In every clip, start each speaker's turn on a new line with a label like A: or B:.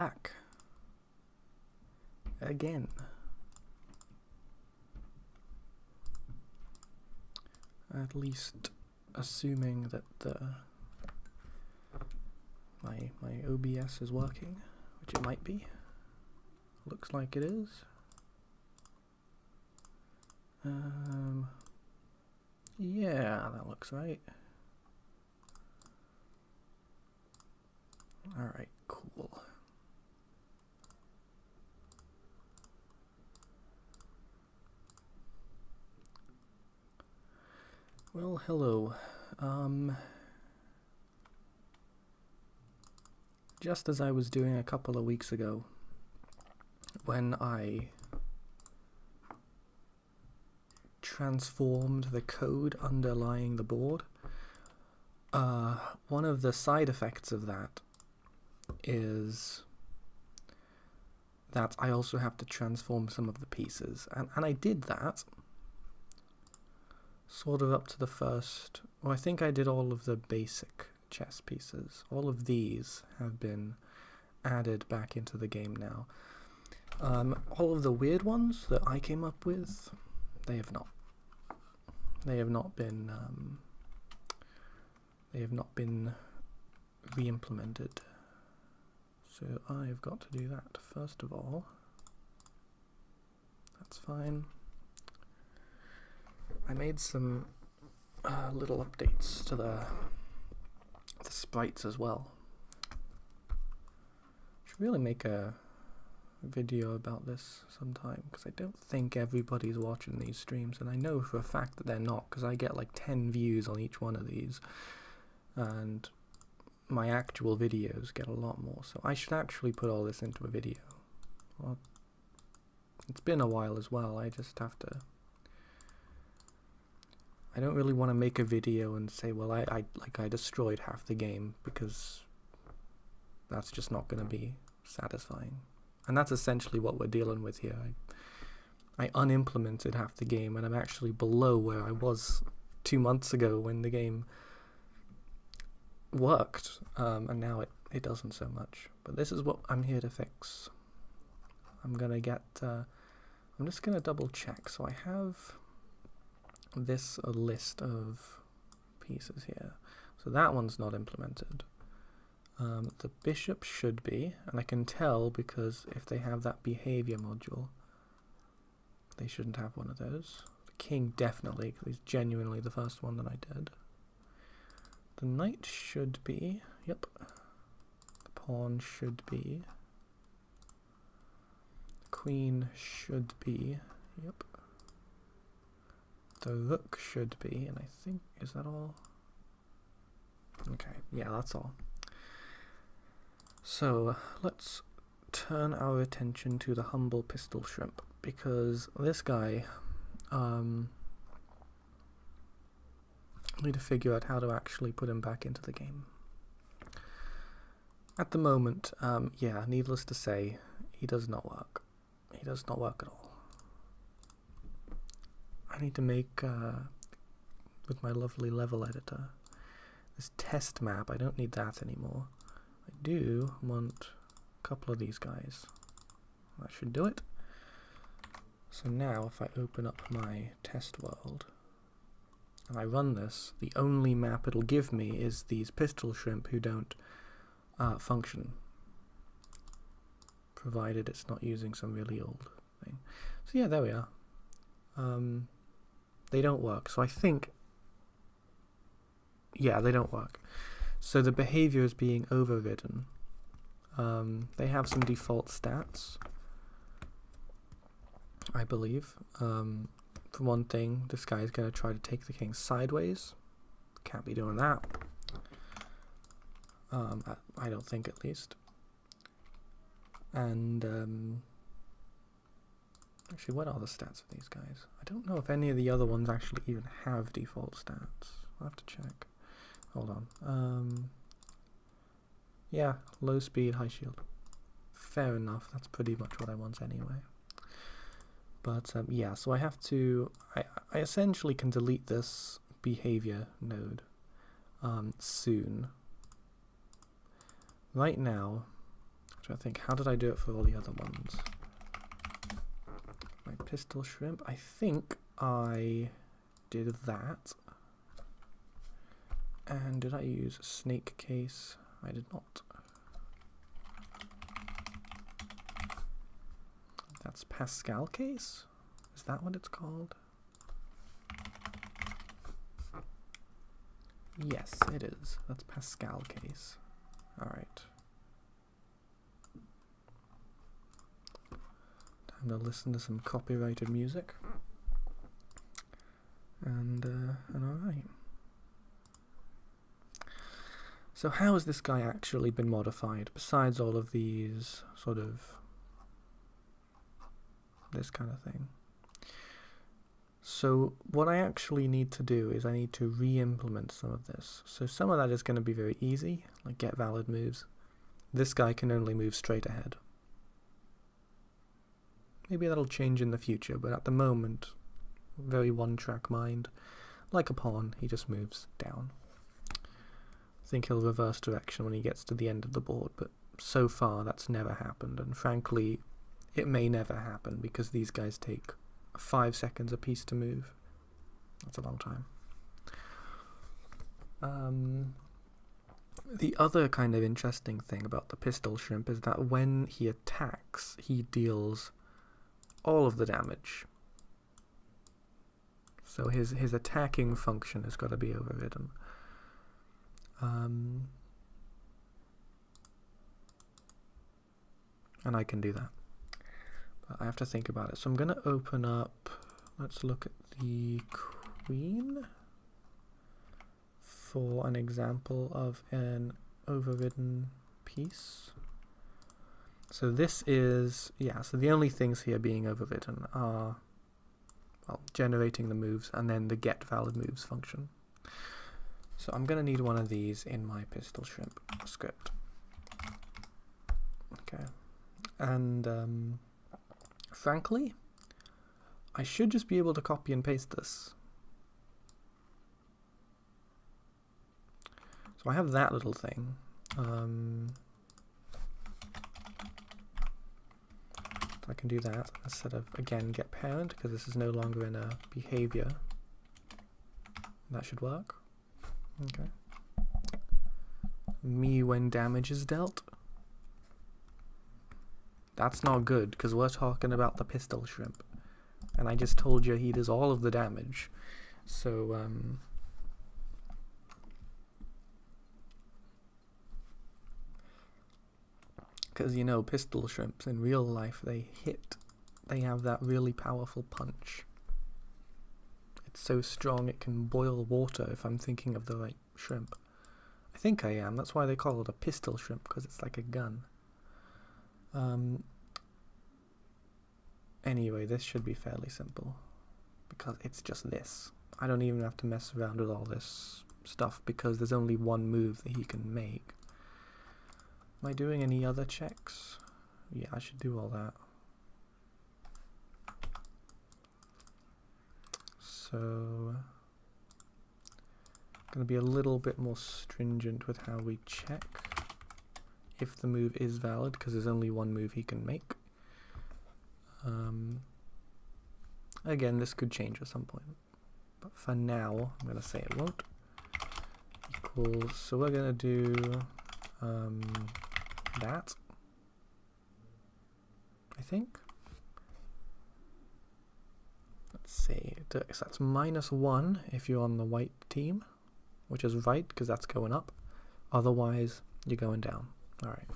A: back. Again. At least assuming that my OBS is working, which it might be. Looks like it is. Yeah, that looks right. Alright, cool. Well, hello. Just as I was doing a couple of weeks ago, when I transformed the code underlying the board, one of the side effects of that is that I also have to transform some of the pieces, and I did that sort of up to the first, well, I think I did all of the basic chess pieces. All of these have been added back into the game now. All of the weird ones that I came up with, they have not. They have not been re-implemented. So I've got to do that first of all. That's fine. I made some little updates to the sprites as well. Should really make a video about this sometime, because I don't think everybody's watching these streams, and I know for a fact that they're not, because I get like 10 views on each one of these, and my actual videos get a lot more, so I should actually put all this into a video. Well, it's been a while as well, I just have to... I don't really want to make a video and say, well, I destroyed half the game, because that's just not going to be satisfying. And that's essentially what we're dealing with here. I unimplemented half the game, and I'm actually below where I was 2 months ago when the game worked, and now it doesn't so much. But this is what I'm here to fix. I'm just gonna double check. So I have this list of pieces here. So that one's not implemented. The bishop should be, and I can tell because if they have that behavior module, they shouldn't have one of those. The king definitely, because he's genuinely the first one that I did. The knight should be, yep. The pawn should be. The queen should be, yep. The rook should be, and I think, is that all? Okay, yeah, that's all. So let's turn our attention to the humble pistol shrimp, because this guy, I need to figure out how to actually put him back into the game. At the moment, yeah, needless to say, he does not work. He does not work at all. I need to make, with my lovely level editor, this test map. I don't need that anymore. I do want a couple of these guys. That should do it. So now if I open up my test world and I run this, the only map it'll give me is these pistol shrimp who don't function, provided it's not using some really old thing. So yeah, there we are. They don't work, so I think, yeah, they don't work. So the behavior is being overridden. They have some default stats, I believe. For one thing, this guy is going to try to take the king sideways. Can't be doing that. I don't think, at least. And actually, what are the stats of these guys? I don't know if any of the other ones actually even have default stats. I'll have to check. Hold on. Yeah, low speed, high shield. Fair enough, that's pretty much what I want anyway. But yeah, so I have to, I essentially can delete this behavior node soon. Right now, trying to think, how did I do it for all the other ones? My pistol shrimp, I think I did that. And did I use snake case? I did not. That's Pascal case? Is that what it's called? Yes, it is. That's Pascal case. Alright. Time to listen to some copyrighted music. And alright. So how has this guy actually been modified, besides all of these sort of this kind of thing? So what I actually need to do is I need to re-implement some of this. So some of that is going to be very easy, like get valid moves. This guy can only move straight ahead. Maybe that'll change in the future, but at the moment, very one-track mind. Like a pawn, he just moves down. I think he'll reverse direction when he gets to the end of the board, but so far that's never happened, and frankly, it may never happen because these guys take 5 seconds a piece to move. That's a long time. The other kind of interesting thing about the pistol shrimp is that when he attacks, he deals all of the damage. So his attacking function has got to be overridden. And I can do that. But I have to think about it. So I'm going to open up, let's look at the queen for an example of an overridden piece. So this is, yeah, so the only things here being overridden are, well, generating the moves and then the get valid moves function. So I'm going to need one of these in my pistol shrimp script. Okay. And frankly, I should just be able to copy and paste this. So I have that little thing. I can do that instead of, again, get parent, because this is no longer in a behavior. That should work. Okay. Me when damage is dealt. That's not good, because we're talking about the pistol shrimp. And I just told you he does all of the damage. So, because, you know, pistol shrimps in real life, they have that really powerful punch. It's so strong it can boil water if I'm thinking of the right shrimp. I think I am. That's why they call it a pistol shrimp, because it's like a gun. Anyway, this should be fairly simple, because it's just this. I don't even have to mess around with all this stuff, because there's only one move that he can make. Am I doing any other checks? Yeah, I should do all that. So, I'm going to be a little bit more stringent with how we check if the move is valid, because there's only one move he can make. Again, this could change at some point, but for now, I'm going to say it won't. Equals, so we're going to do that, I think. Let's see, so that's -1 if you're on the white team, which is right, because that's going up. Otherwise, you're going down. Alright.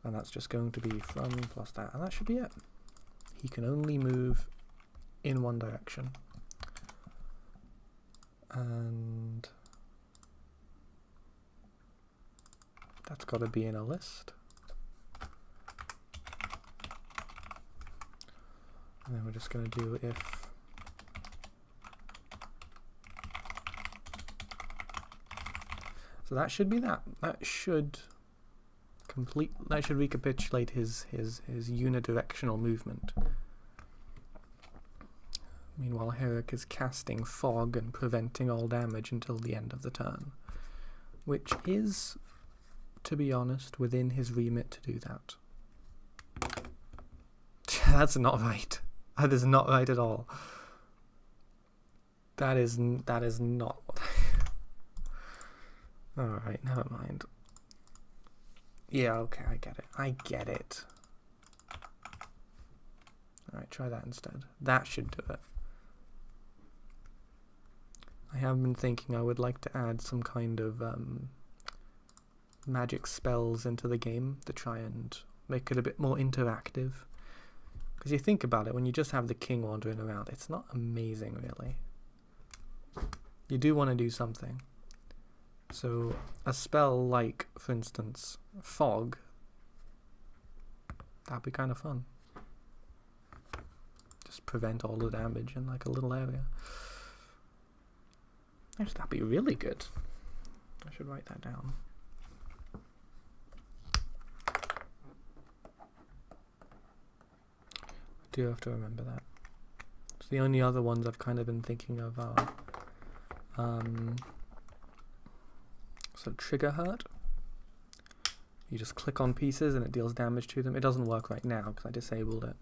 A: And that's just going to be from plus that, and that should be it. He can only move in one direction. And that's got to be in a list. And then we're just going to do if so that should be that. That should recapitulate his unidirectional movement. Meanwhile, Herrick is casting fog and preventing all damage until the end of the turn, which is to be honest, within his remit to do that. That's not right. That is not right at all. That is not what Alright, never mind. Yeah, okay, I get it. I get it. Alright, try that instead. That should do it. I have been thinking I would like to add some kind of magic spells into the game to try and make it a bit more interactive. Because you think about it, when you just have the king wandering around, it's not amazing, really. You do want to do something. So, a spell like, for instance, fog, that'd be kind of fun. Just prevent all the damage in like a little area. Actually, that'd be really good. I should write that down. I do have to remember that. So the only other ones I've kind of been thinking of are so trigger hurt. You just click on pieces and it deals damage to them. It doesn't work right now because I disabled it,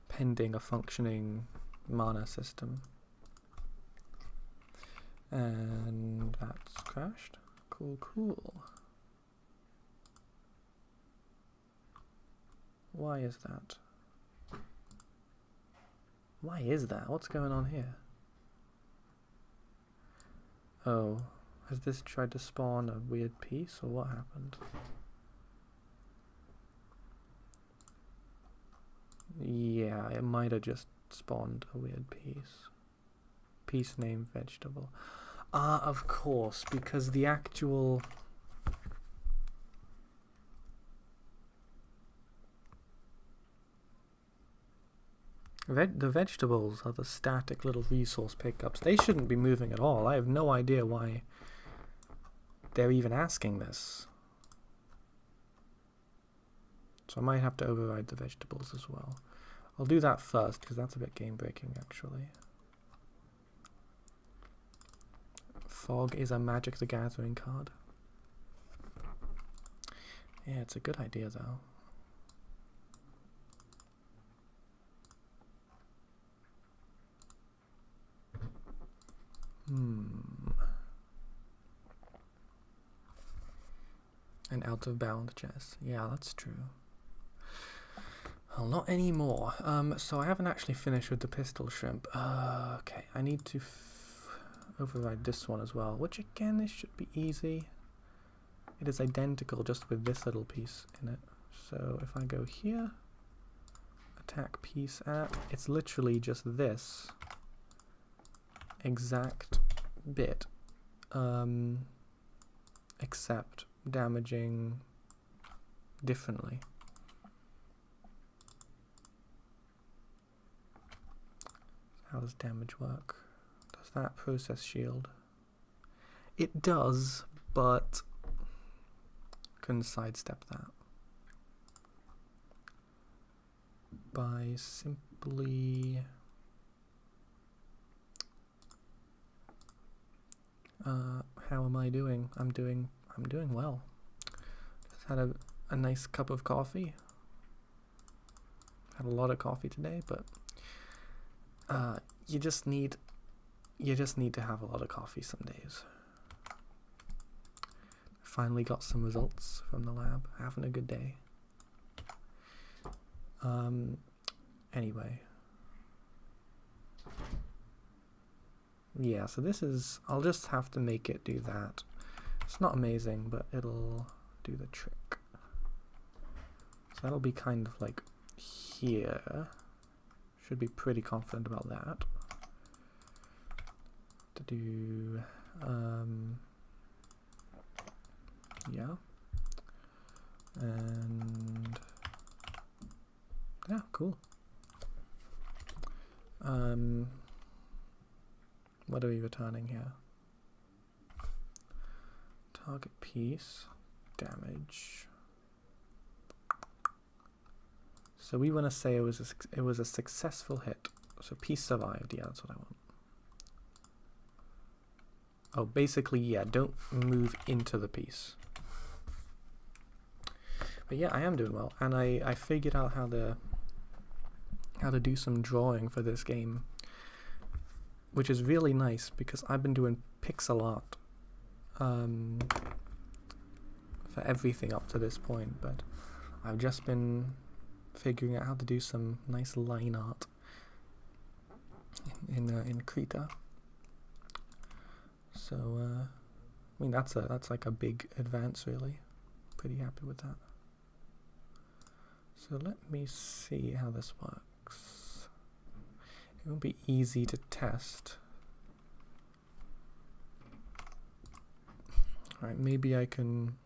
A: pending a functioning mana system. And that's crashed. Cool, cool. Why is that? Why is that? What's going on here? Oh, has this tried to spawn a weird piece or what happened? Yeah, it might have just spawned a weird piece. Piece named vegetable. Ah, of course, because the actual... the vegetables are the static little resource pickups. They shouldn't be moving at all. I have no idea why they're even asking this. So I might have to override the vegetables as well. I'll do that first, because that's a bit game-breaking, actually. Fog is a Magic the Gathering card. Yeah, it's a good idea, though. An out-of-bound chest. Yeah, that's true. Well, not anymore. So I haven't actually finished with the pistol shrimp. Okay, I need to override this one as well, which again, this should be easy. It is identical just with this little piece in it. So if I go here, attack piece at, it's literally just this exact bit, except damaging differently. How does damage work? Does that process shield? It does, but couldn't sidestep that by simply how am I doing? I'm doing well. Just had a nice cup of coffee. Had a lot of coffee today, but you just need to have a lot of coffee some days. Finally got some results from the lab. Having a good day. Anyway. Yeah, so this is... I'll just have to make it do that. It's not amazing, but it'll do the trick. So that'll be kind of like here. Should be pretty confident about that. To do... yeah. And... yeah, cool. What are we returning here? Target piece, damage. So we want to say it was a successful hit. So piece survived. Yeah, that's what I want. Oh, basically, yeah. Don't move into the piece. But yeah, I am doing well, and I figured out how to do some drawing for this game, which is really nice because I've been doing pixel art for everything up to this point, but I've just been figuring out how to do some nice line art in Krita. So I mean that's like a big advance, really. Pretty happy with that. So let me see how this works. It won't be easy to test. Alright, maybe I can...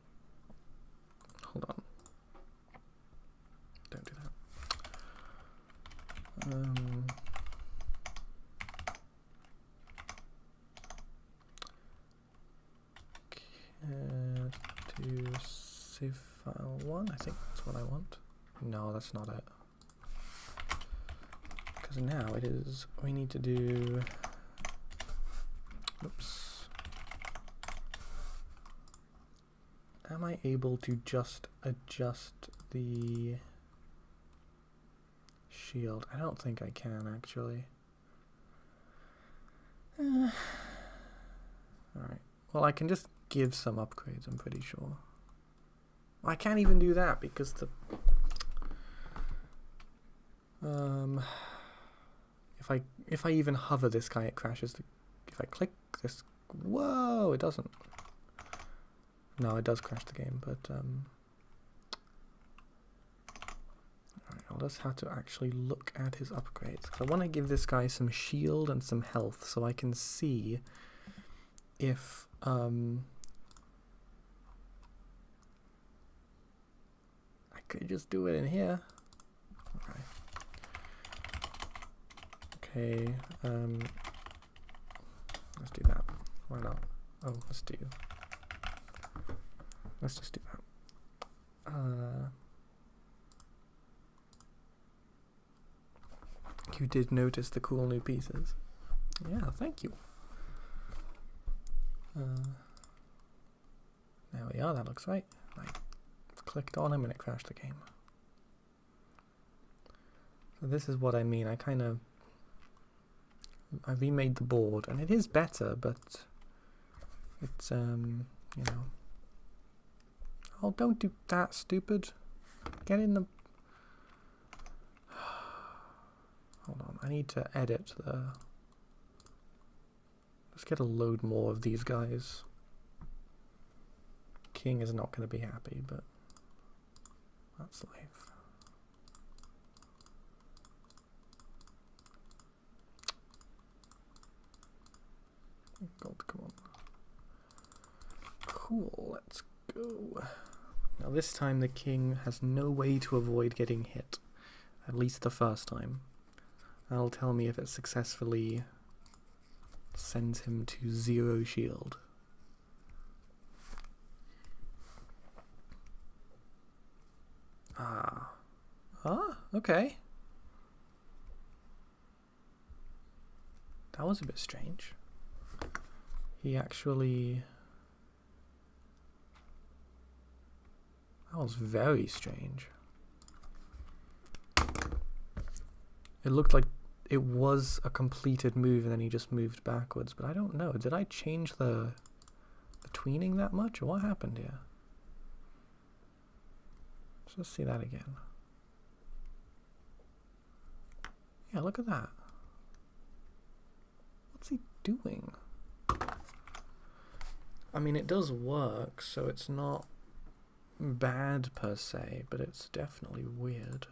A: Hold on. Don't do that. To save file 1, I think that's what I want. No, that's not it. Because now it is, we need to do, oops. Am I able to just adjust the shield? I don't think I can, actually. Alright, well I can just give some upgrades, I'm pretty sure. Well, I can't even do that because the if I even hover this guy, it crashes. If I click this, whoa, it doesn't. No, it does crash the game, but alright, I'll just have to actually look at his upgrades, because I want to give this guy some shield and some health so I can see if I could just do it in here. Okay, let's do that. Why not? Oh, let's just do that. You did notice the cool new pieces. Yeah, thank you. There we are, that looks right. I clicked on him and it crashed the game. So this is what I mean. I remade the board, and it is better, but it's, you know... Oh, don't do that, stupid. Get in the... Hold on, I need to edit the... Let's get a load more of these guys. King is not going to be happy, but that's life. God, come on. Cool, let's go. Now this time the king has no way to avoid getting hit. At least the first time. That'll tell me if it successfully sends him to 0 shield. Okay. That was a bit strange. He actually... That was very strange. It looked like it was a completed move and then he just moved backwards, but I don't know. Did I change the tweening that much, or what happened here? Let's just see that again. Yeah, look at that. What's he doing? I mean, it does work, so it's not bad per se, but it's definitely weird.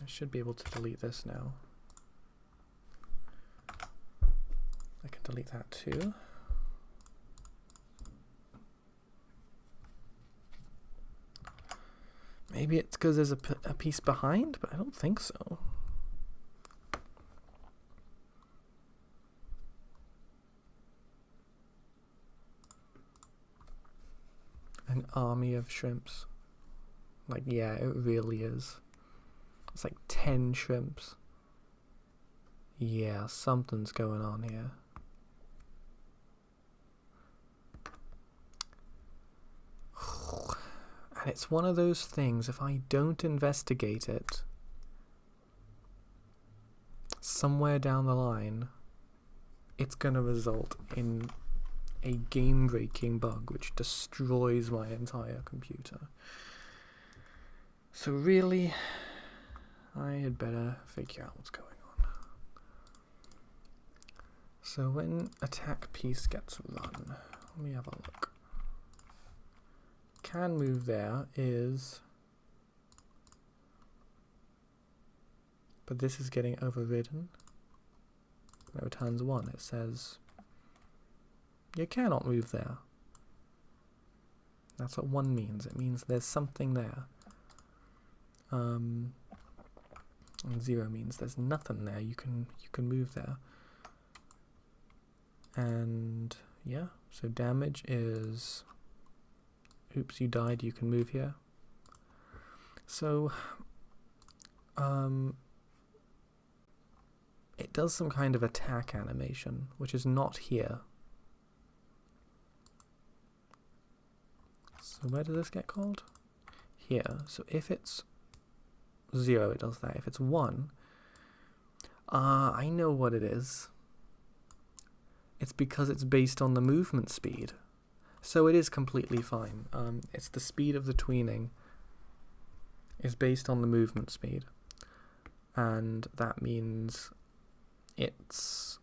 A: I should be able to delete this now. I can delete that too. Maybe it's because there's a piece behind, but I don't think so. An army of shrimps. Like, yeah, it really is. It's like 10 shrimps. Yeah, something's going on here. And it's one of those things, if I don't investigate it, somewhere down the line, it's going to result in a game-breaking bug which destroys my entire computer. So really, I had better figure out what's going on. So when attack piece gets run, let me have a look. Can move there is, but this is getting overridden. It returns 1. It says you cannot move there. That's what 1 means. It means there's something there. And 0 means there's nothing there. You can move there. And yeah, so damage is, oops, you died, you can move here. So it does some kind of attack animation, which is not here. So where does this get called? Here. So if it's 0, it does that. If it's 1, I know what it is. It's because it's based on the movement speed. So it is completely fine. It's the speed of the tweening is based on the movement speed. And that means it's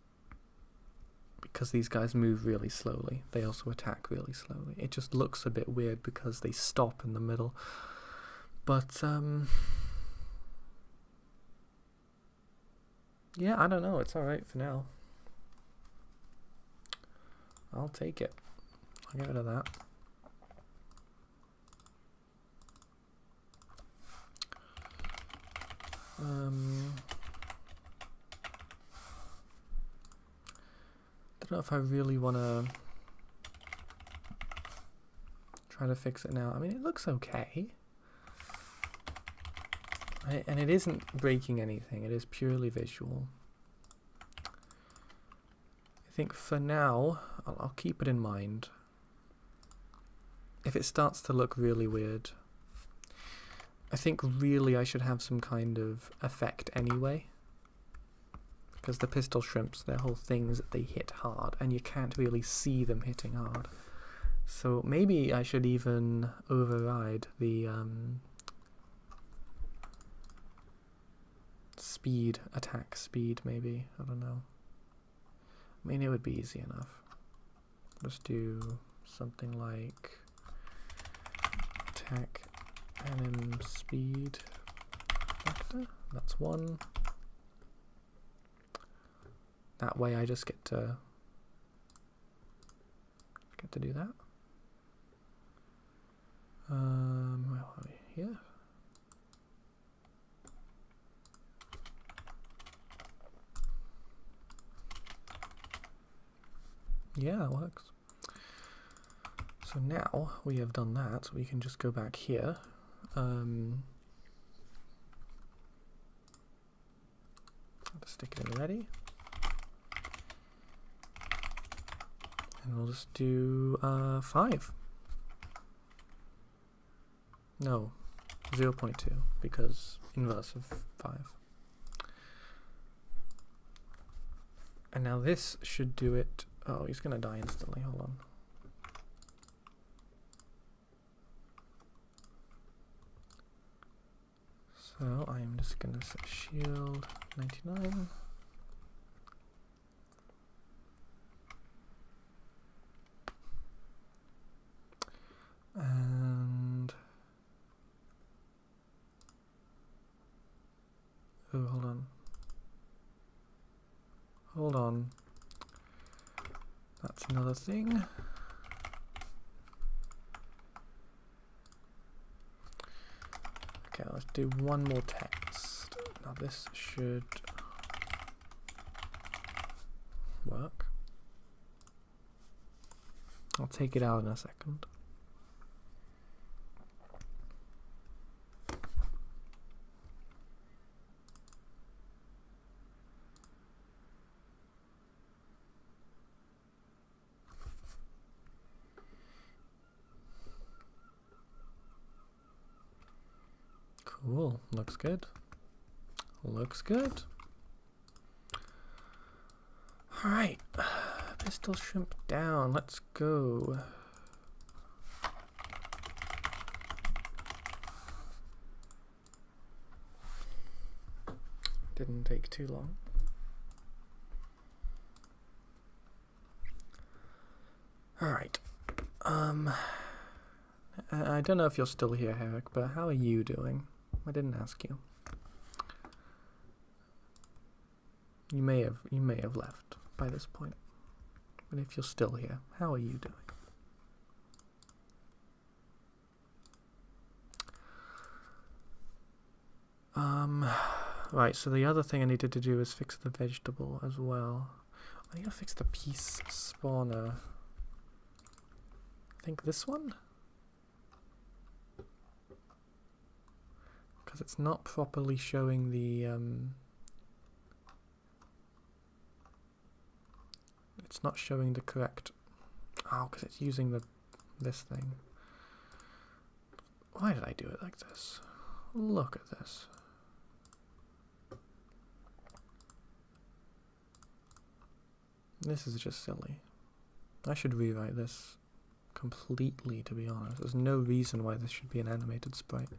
A: because these guys move really slowly. They also attack really slowly. It just looks a bit weird because they stop in the middle. But, yeah, I don't know. It's alright for now. I'll take it. I'll get rid of that. Don't know if I really want to try to fix it now. I mean, it looks okay. And it isn't breaking anything. It is purely visual. I think for now, I'll keep it in mind. If it starts to look really weird, I think really I should have some kind of effect anyway. Because the pistol shrimps, their whole thing is that they hit hard, and you can't really see them hitting hard. So maybe I should even override the speed, attack speed maybe, I don't know. I mean, it would be easy enough. Let's do something like attack anim speed factor. That's 1. That way I just get to do that. Where are we? Here. Yeah, it works. So now we have done that, we can just go back here. Stick it in ready. And we'll just do 5. No, 0.2, because inverse of 5. And now this should do it. Oh, he's gonna die instantly, hold on. So I'm just gonna set shield 99. And oh, hold on, that's another thing. Okay, let's do one more text. Now this should work. I'll take it out in a second. Cool, looks good. Looks good. Alright, pistol shrimp down, let's go. Didn't take too long. Alright, I don't know if you're still here, Herrick, but how are you doing? I didn't ask you. You may have left by this point. But if you're still here, how are you doing? Right, so the other thing I needed to do is fix the vegetable as well. I need to fix the piece spawner. I think this one? Because it's not properly showing the it's not showing the correct. Oh, because it's using this thing. Why did I do it like this? Look at this. This is just silly. I should rewrite this completely, to be honest. There's no reason why this should be an animated sprite.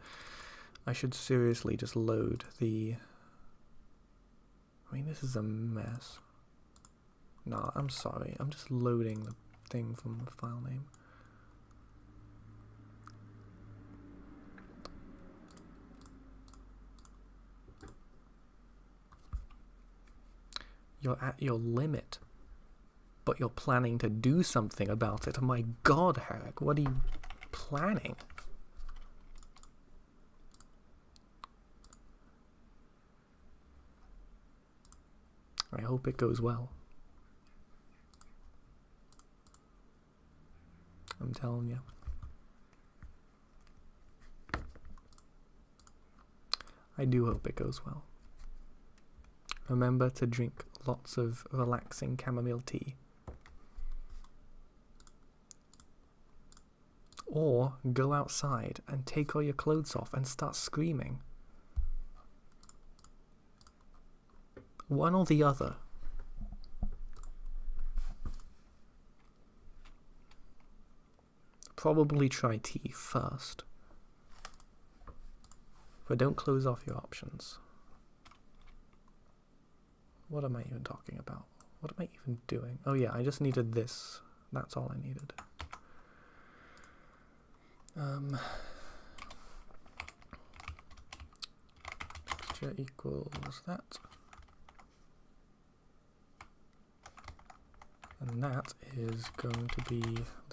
A: I should seriously just load the... I mean, this is a mess. Nah, I'm sorry. I'm just loading the thing from the file name. You're at your limit, but you're planning to do something about it. Oh my god, Herrick, what are you planning? I hope it goes well. I'm telling you. I do hope it goes well. Remember to drink lots of relaxing chamomile tea. Or go outside and take all your clothes off and start screaming. One or the other. Probably try tea first. But don't close off your options. What am I even talking about? What am I even doing? Oh yeah, I just needed this. That's all I needed. Texture equals that. And that is going to be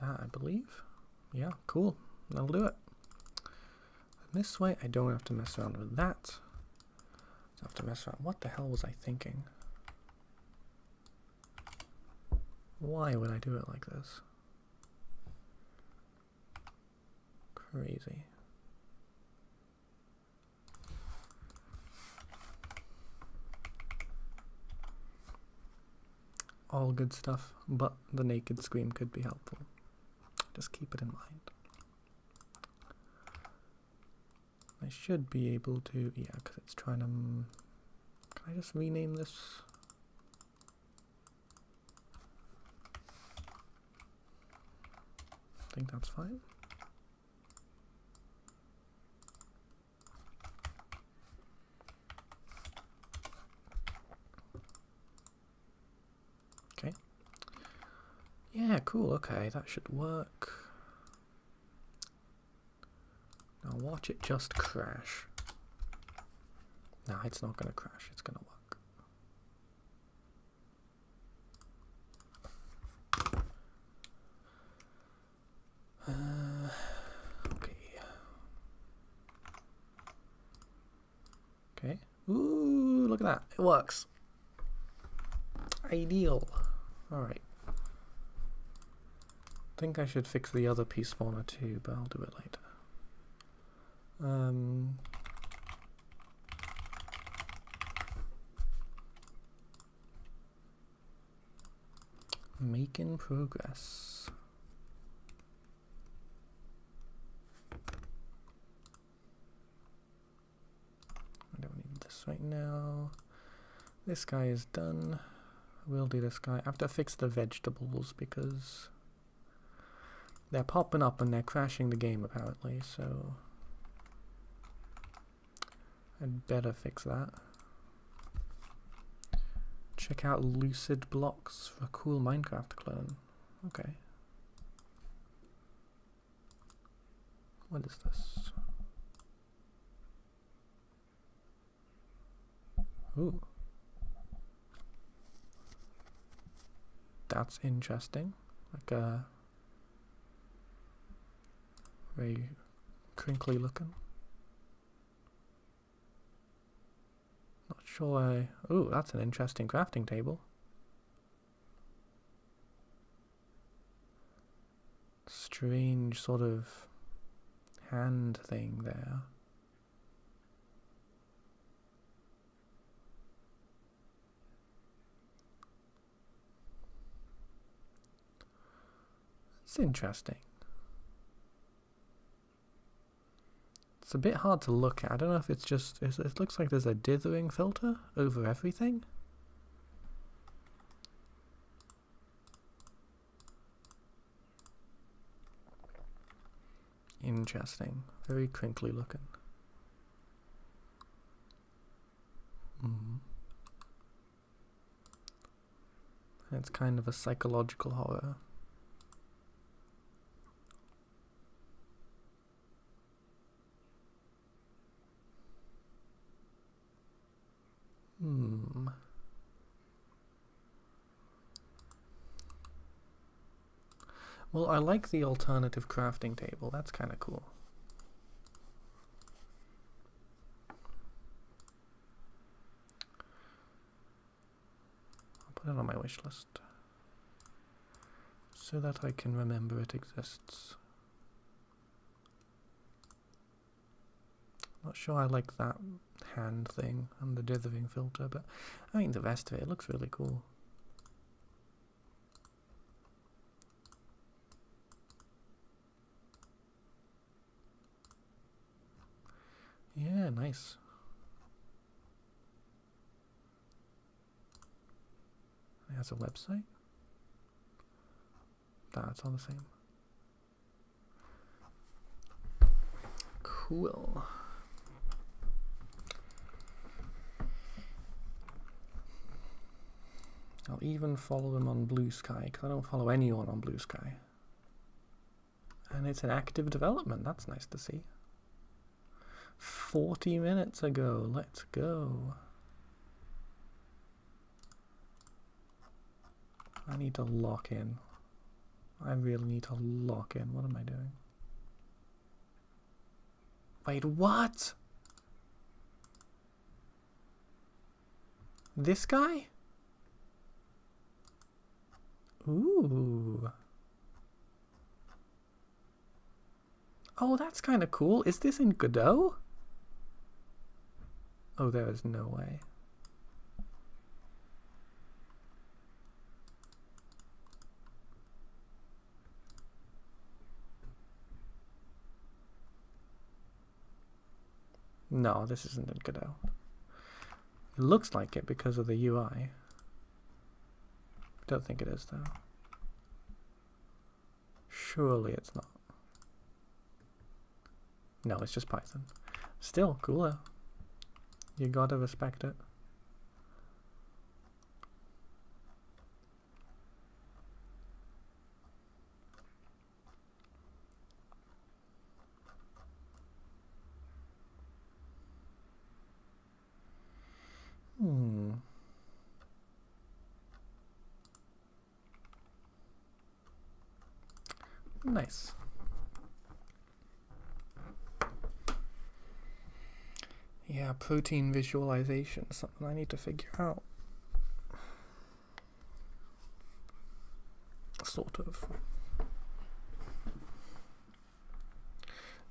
A: that, I believe. Yeah, cool. That'll do it. And this way, I don't have to mess around with that. I have to mess around. What the hell was I thinking? Why would I do it like this? Crazy. All good stuff, but the naked scream could be helpful. Just keep it in mind. I should be able to, yeah, because it's trying to... Can I just rename this? I think that's fine. Okay. Yeah, cool, okay, that should work. Now watch it just crash. Nah, it's not gonna crash, it's gonna work. Okay. Okay. Ooh, look at that. It works. Ideal. Alright. I think I should fix the other piece spawner too, but I'll do it later. Making progress. this right now. This guy is done. We'll do this guy. I have to fix the vegetables because they're popping up and they're crashing the game apparently, so I'd better fix that. Check out Lucid Blocks for a cool Minecraft clone. Okay. What is this? Ooh. That's interesting. Like a very crinkly looking. Not sure ooh, that's an interesting crafting table. Strange sort of hand thing there. It's interesting. It's a bit hard to look at. I don't know if it's just... it looks like there's a dithering filter over everything. Interesting. Very crinkly looking. It's kind of a psychological horror. Well, I like the alternative crafting table. That's kind of cool. I'll put it on my wish list so that I can remember it exists. Not sure I like that hand thing and the dithering filter, but I mean the rest of it looks really cool. Yeah, nice. It has a website. That's all the same. Cool. I'll even follow him on Blue Sky, because I don't follow anyone on Blue Sky. And it's an active development. That's nice to see. 40 minutes ago. Let's go. I need to lock in. I really need to lock in. What am I doing? Wait, what? This guy? Ooh. Oh, that's kind of cool. Is this in Godot? Oh, there is no way. No, this isn't in Godot. It looks like it because of the UI. I don't think it is, though. Surely it's not. No, it's just Python. Still, cooler. You gotta respect it. Nice. Yeah, protein visualization, something I need to figure out. Sort of.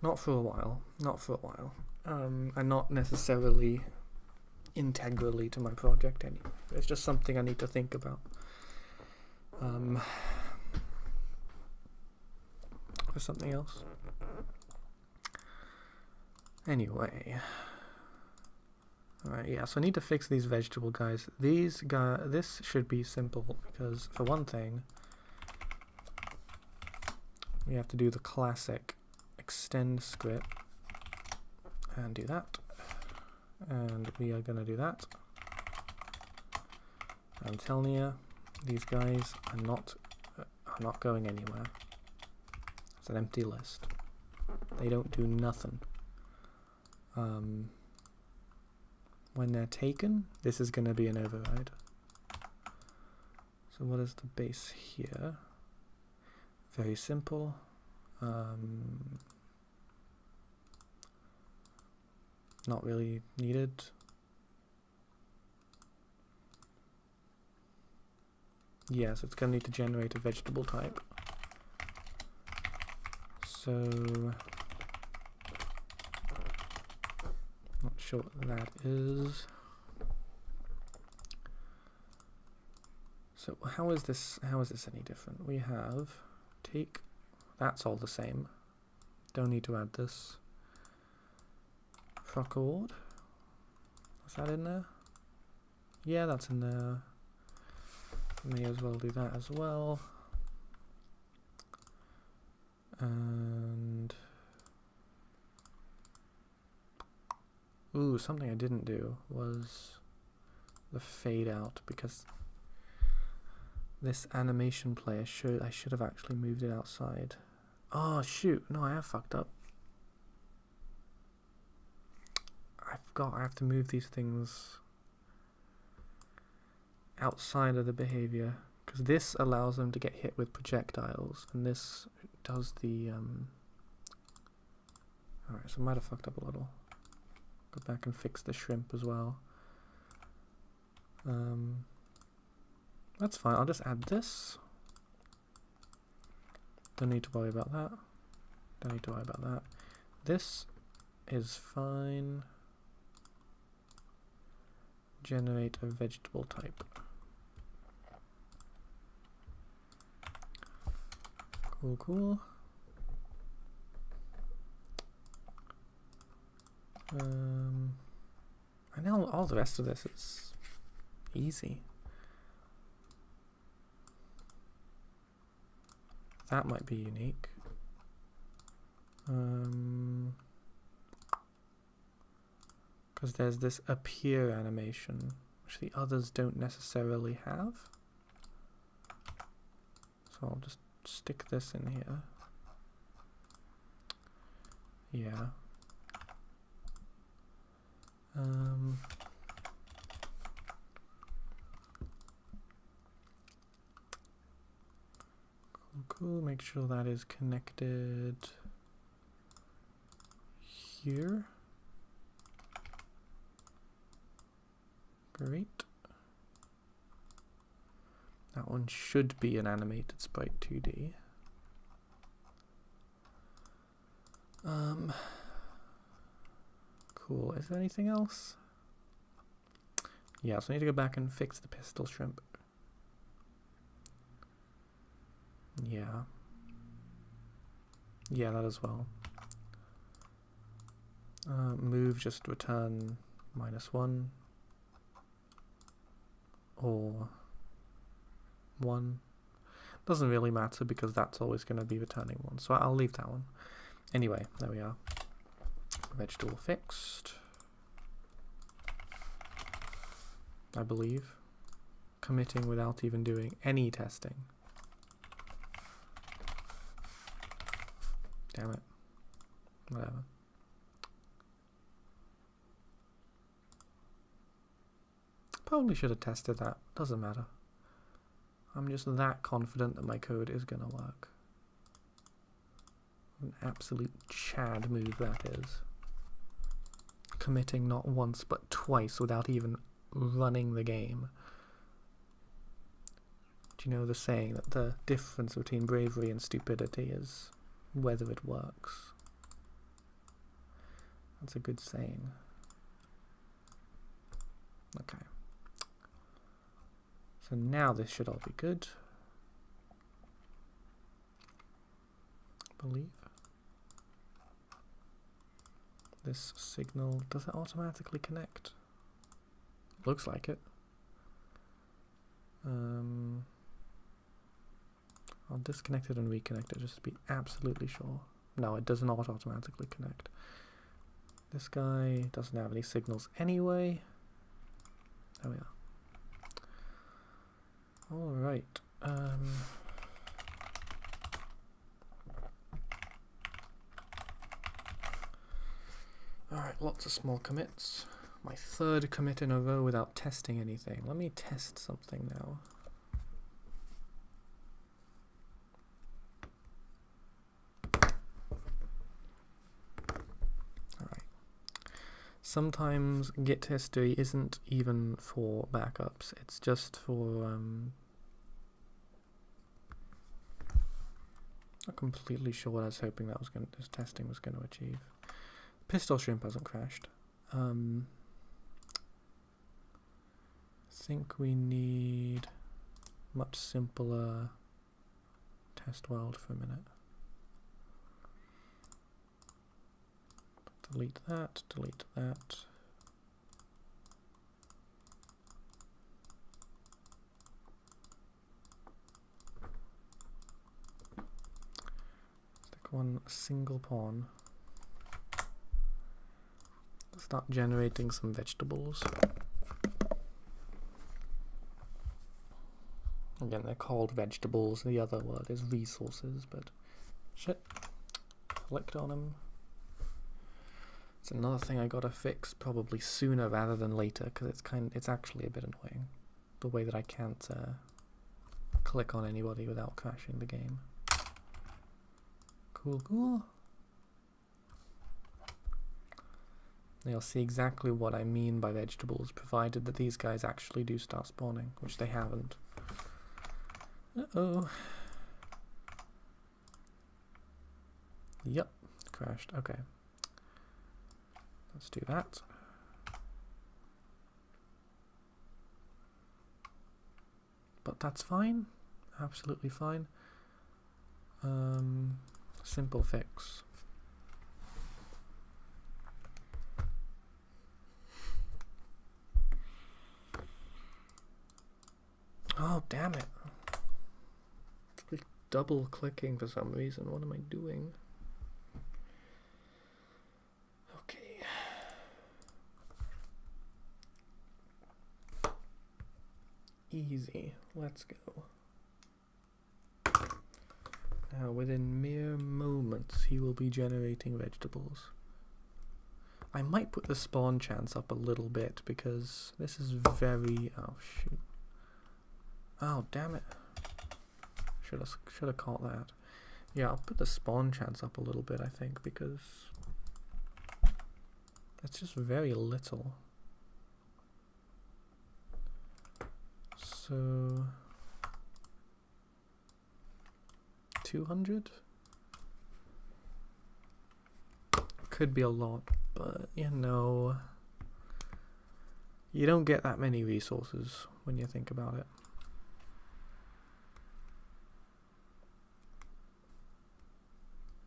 A: Not for a while. Not for a while. And not necessarily integrally to my project anyway. It's just something I need to think about. For something else. Alright, yeah, so I need to fix these vegetable guys. This should be simple, because for one thing, we have to do the classic extend script and do that. And we are going to do that. I'm telling you, these guys are not going anywhere. It's an empty list. They don't do nothing. When they're taken, this is going to be an override. So what is the base here? Very simple. Not really needed. Yes, it's going to need to generate a vegetable type. So, not sure what that is. So how is this any different? We have take, that's all the same. Don't need to add this. Record. Is that in there? Yeah, that's in there. May as well do that as well. And ooh, something I didn't do was the fade out, because this animation player I should have actually moved it outside. Oh shoot, no, I have fucked up. I forgot I have to move these things outside of the behavior, because this allows them to get hit with projectiles, and this does the alright, so I might have fucked up a little. Go back and fix the shrimp as well. That's fine, I'll just add this. Don't need to worry about that. Don't need to worry about that. This is fine. Generate a vegetable type. Cool, cool. And now all the rest of this is easy. That might be unique. Because there's this appear animation, which the others don't necessarily have. So I'll just stick this in here. Yeah. Cool, make sure that is connected here. Great. That one should be an animated sprite 2D. Cool, is there anything else? Yeah, so I need to go back and fix the pistol shrimp. Yeah. Yeah, that as well. Move, just return -1 or 1. Doesn't really matter because that's always going to be returning 1, so I'll leave that one. Anyway, there we are. Vegetable fixed, I believe. Committing without even doing any testing. Damn it. Whatever. Probably should have tested that. Doesn't matter. I'm just that confident that my code is gonna work. An absolute Chad move that is. Committing not once but twice without even running the game. Do you know the saying that the difference between bravery and stupidity is whether it works? That's a good saying. Okay. So now this should all be good. I believe. This signal, does it automatically connect? Looks like it. I'll disconnect it and reconnect it just to be absolutely sure. No, it does not automatically connect. This guy doesn't have any signals anyway. There we are. Alright. Alright, lots of small commits. My third commit in a row without testing anything. Let me test something now. Alright. Sometimes Git history isn't even for backups. It's just for not completely sure what I was hoping that was this testing was going to achieve. Pistol Shrimp hasn't crashed. I think we need much simpler test world for a minute. Delete that, delete that. Stick one single pawn. Start generating some vegetables. Again, they're called vegetables. The other word is resources, but shit. Clicked on them. It's another thing I gotta fix probably sooner rather than later because it's actually a bit annoying the way that I can't click on anybody without crashing the game. Cool. You'll see exactly what I mean by vegetables, provided that these guys actually do start spawning, which they haven't. Uh-oh. Yep, crashed. Okay. Let's do that. But that's fine. Absolutely fine. Simple fix. Oh, damn it. It's double clicking for some reason. What am I doing? Okay. Easy. Let's go. Now, within mere moments, he will be generating vegetables. I might put the spawn chance up a little bit because this is very... Oh, shoot. Oh, damn it. Should have caught that. Yeah, I'll put the spawn chance up a little bit, I think, because it's just very little. So 200? Could be a lot, but you know, you don't get that many resources when you think about it.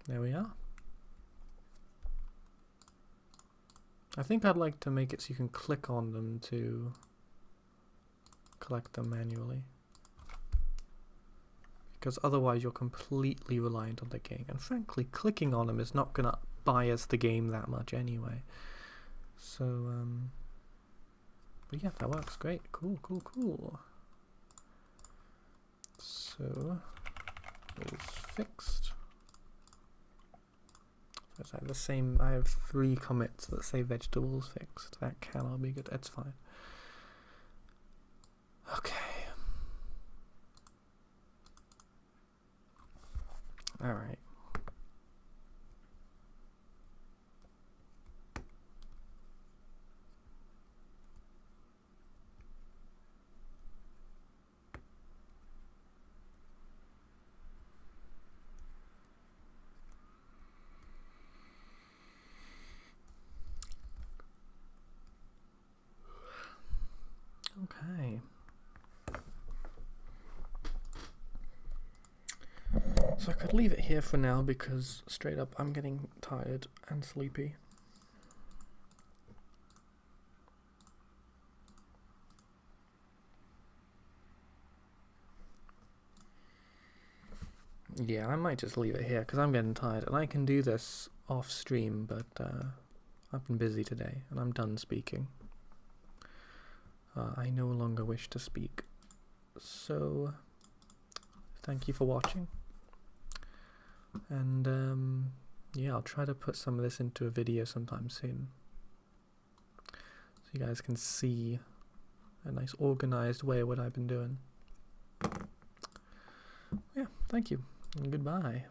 A: There we are. I think I'd like to make it so you can click on them to collect them manually. Because otherwise you're completely reliant on the game. And frankly, clicking on them is not going to bias the game that much anyway. So, but yeah, that works great. Cool. So, it's fixed. I have the same. I have 3 commits that say vegetables fixed. That cannot be good. It's fine. Okay. All right. Okay. So I could leave it here for now because straight up I'm getting tired and sleepy. Yeah, I might just leave it here because I'm getting tired, and I can do this off stream, but I've been busy today, and I'm done speaking. I no longer wish to speak. So, thank you for watching, and yeah, I'll try to put some of this into a video sometime soon, so you guys can see a nice organized way of what I've been doing. Yeah, thank you, and goodbye.